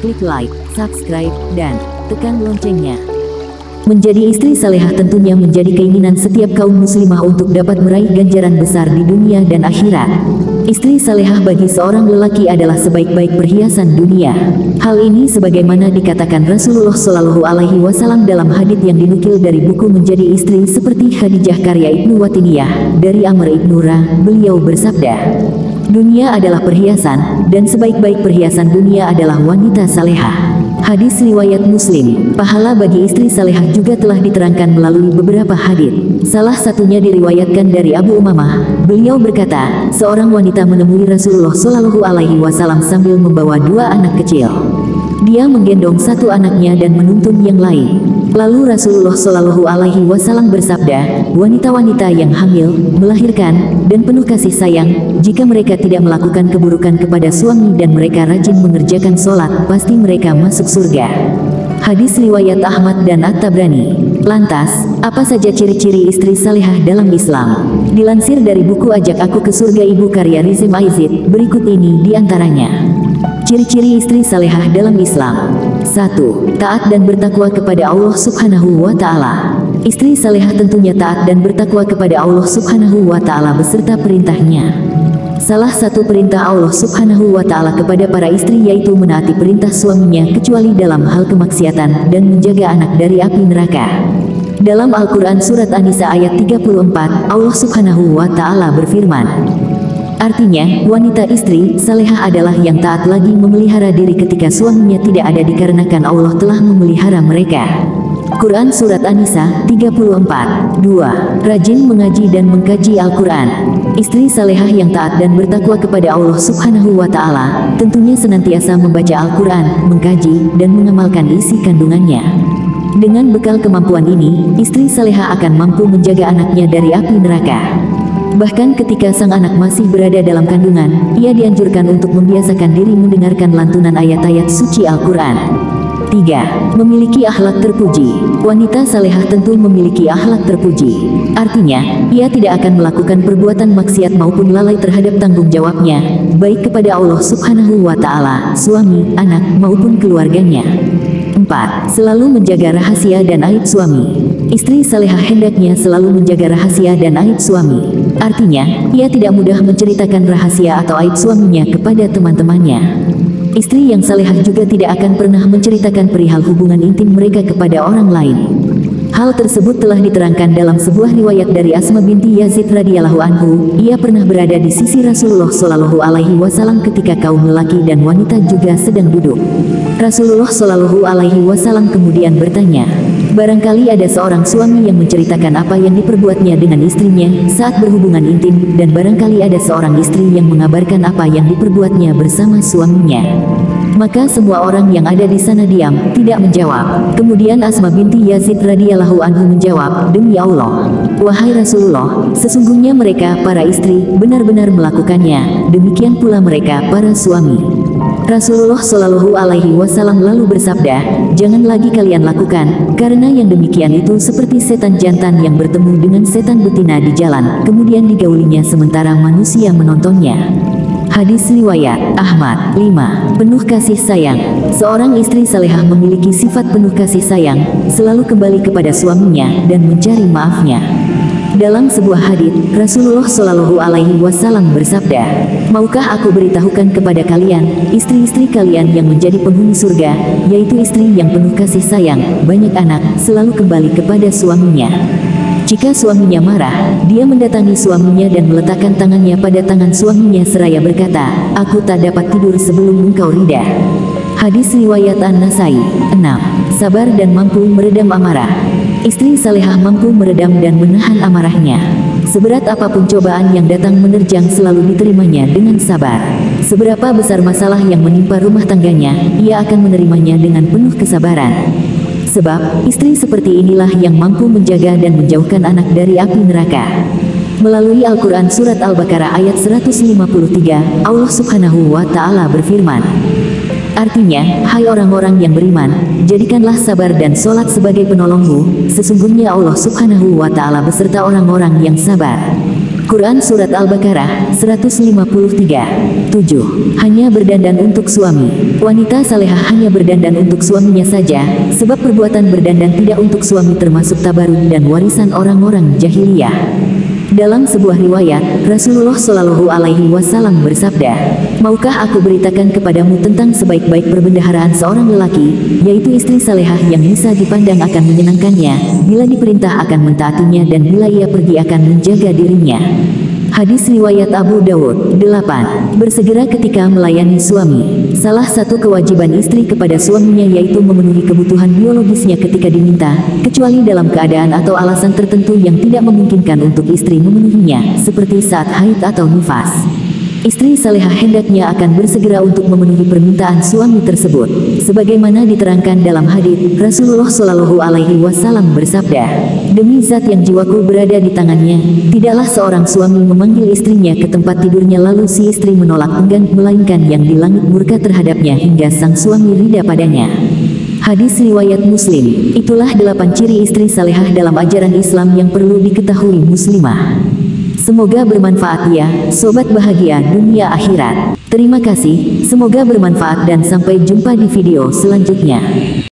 klik like, subscribe, dan tekan loncengnya. Menjadi istri salehah tentunya menjadi keinginan setiap kaum muslimah untuk dapat meraih ganjaran besar di dunia dan akhirat. Istri salehah bagi seorang lelaki adalah sebaik-baik perhiasan dunia. Hal ini sebagaimana dikatakan Rasulullah Shallallahu Alaihi Wasallam dalam hadits yang dinukil dari buku Menjadi Istri seperti Khadijah karya Ibnu Watiniyah dari Amr Ibnu Ra. Beliau bersabda, dunia adalah perhiasan, dan sebaik-baik perhiasan dunia adalah wanita salehah. Hadis riwayat Muslim. Pahala bagi istri salehah juga telah diterangkan melalui beberapa hadits. Salah satunya diriwayatkan dari Abu Umamah. Beliau berkata, seorang wanita menemui Rasulullah Shallallahu Alaihi Wasallam sambil membawa dua anak kecil. Dia menggendong satu anaknya dan menuntun yang lain. Lalu Rasulullah Shallallahu Alaihi Wasallam bersabda, wanita-wanita yang hamil, melahirkan, dan penuh kasih sayang, jika mereka tidak melakukan keburukan kepada suami dan mereka rajin mengerjakan sholat, pasti mereka masuk surga. Hadis riwayat Ahmad dan At-Tabrani. Lantas, apa saja ciri-ciri istri salehah dalam Islam? Dilansir dari buku Ajak Aku ke Surga Ibu karya Rizim Aizid, berikut ini diantaranya. Ciri-ciri istri salehah dalam Islam. 1. Taat dan bertakwa kepada Allah Subhanahu wa Ta'ala. Istri salehah tentunya taat dan bertakwa kepada Allah Subhanahu wa Ta'ala beserta perintahnya. Salah satu perintah Allah Subhanahu wa Ta'ala kepada para istri yaitu menaati perintah suaminya kecuali dalam hal kemaksiatan dan menjaga anak dari api neraka. Dalam Al-Quran Surat An-Nisa ayat 34, Allah Subhanahu wa Ta'ala berfirman, artinya, wanita istri salehah adalah yang taat lagi memelihara diri ketika suaminya tidak ada dikarenakan Allah telah memelihara mereka. Quran Surat An-Nisa 34. 2. Rajin mengaji dan mengkaji Al-Quran. Istri salehah yang taat dan bertakwa kepada Allah Subhanahu wa Ta'ala tentunya senantiasa membaca Al-Quran, mengkaji, dan mengamalkan isi kandungannya. Dengan bekal kemampuan ini, istri salehah akan mampu menjaga anaknya dari api neraka. Bahkan ketika sang anak masih berada dalam kandungan, ia dianjurkan untuk membiasakan diri mendengarkan lantunan ayat-ayat suci Al-Quran. 3. Memiliki akhlak terpuji. Wanita salehah tentu memiliki akhlak terpuji. Artinya, ia tidak akan melakukan perbuatan maksiat maupun lalai terhadap tanggung jawabnya, baik kepada Allah Subhanahu wa Ta'ala, suami, anak, maupun keluarganya. 4. Selalu menjaga rahasia dan aib suami. Istri salehah hendaknya selalu menjaga rahasia dan aib suami. Artinya, ia tidak mudah menceritakan rahasia atau aib suaminya kepada teman-temannya. Istri yang salehah juga tidak akan pernah menceritakan perihal hubungan intim mereka kepada orang lain. Hal tersebut telah diterangkan dalam sebuah riwayat dari Asma binti Yazid radhiyallahu anhu. Ia pernah berada di sisi Rasulullah Shallallahu Alaihi Wasallam ketika kaum lelaki dan wanita juga sedang duduk. Rasulullah Shallallahu Alaihi Wasallam kemudian bertanya, barangkali ada seorang suami yang menceritakan apa yang diperbuatnya dengan istrinya saat berhubungan intim, dan barangkali ada seorang istri yang mengabarkan apa yang diperbuatnya bersama suaminya. Maka semua orang yang ada di sana diam, tidak menjawab. Kemudian Asma binti Yazid radhiyallahu anhu menjawab, demi Allah, wahai Rasulullah, sesungguhnya mereka, para istri, benar-benar melakukannya, demikian pula mereka, para suami. Rasulullah Shallallahu Alaihi Wasallam lalu bersabda, jangan lagi kalian lakukan, karena yang demikian itu seperti setan jantan yang bertemu dengan setan betina di jalan, kemudian digaulinya sementara manusia menontonnya. Hadis riwayat Ahmad. 5. Penuh kasih sayang. Seorang istri salehah memiliki sifat penuh kasih sayang, selalu kembali kepada suaminya dan mencari maafnya. Dalam sebuah hadits, Rasulullah Shallallahu Alaihi Wasallam bersabda, maukah aku beritahukan kepada kalian, istri-istri kalian yang menjadi penghuni surga, yaitu istri yang penuh kasih sayang, banyak anak, selalu kembali kepada suaminya. Jika suaminya marah, dia mendatangi suaminya dan meletakkan tangannya pada tangan suaminya seraya berkata, aku tak dapat tidur sebelum engkau ridha. Hadis riwayat An-Nasai. 6. Sabar dan mampu meredam amarah. Istri salehah mampu meredam dan menahan amarahnya. Seberat apapun cobaan yang datang menerjang selalu diterimanya dengan sabar. Seberapa besar masalah yang menimpa rumah tangganya, ia akan menerimanya dengan penuh kesabaran. Sebab, istri seperti inilah yang mampu menjaga dan menjauhkan anak dari api neraka. Melalui Al-Quran Surat Al-Baqarah ayat 153, Allah Subhanahu wa Ta'ala berfirman, artinya, hai orang-orang yang beriman, jadikanlah sabar dan sholat sebagai penolongmu, sesungguhnya Allah Subhanahu wa Ta'ala beserta orang-orang yang sabar. Quran Surat Al-Baqarah 153. 7. Hanya berdandan untuk suami. Wanita salehah hanya berdandan untuk suaminya saja, sebab perbuatan berdandan tidak untuk suami termasuk tabarruk dan warisan orang-orang jahiliyah. Dalam sebuah riwayat, Rasulullah Shallallahu Alaihi Wasallam bersabda, "Maukah aku beritakan kepadamu tentang sebaik-baik perbendaharaan seorang lelaki, yaitu istri salehah yang bisa dipandang akan menyenangkannya, bila diperintah akan mentaatinya dan bila ia pergi akan menjaga dirinya." Hadis riwayat Abu Dawud. 8. Bersegera ketika melayani suami. Salah satu kewajiban istri kepada suaminya yaitu memenuhi kebutuhan biologisnya ketika diminta, kecuali dalam keadaan atau alasan tertentu yang tidak memungkinkan untuk istri memenuhinya, seperti saat haid atau nifas. Istri salehah hendaknya akan bersegera untuk memenuhi permintaan suami tersebut. Sebagaimana diterangkan dalam hadits, Rasulullah Shallallahu Alaihi Wasallam bersabda, "Demi zat yang jiwaku berada di tangannya, tidaklah seorang suami memanggil istrinya ke tempat tidurnya lalu si istri menolak enggan, melainkan yang di langit murka terhadapnya hingga sang suami ridha padanya." Hadis riwayat Muslim. Itulah 8 ciri istri salehah dalam ajaran Islam yang perlu diketahui muslimah. Semoga bermanfaat ya, sobat bahagia dunia akhirat. Terima kasih, semoga bermanfaat dan sampai jumpa di video selanjutnya.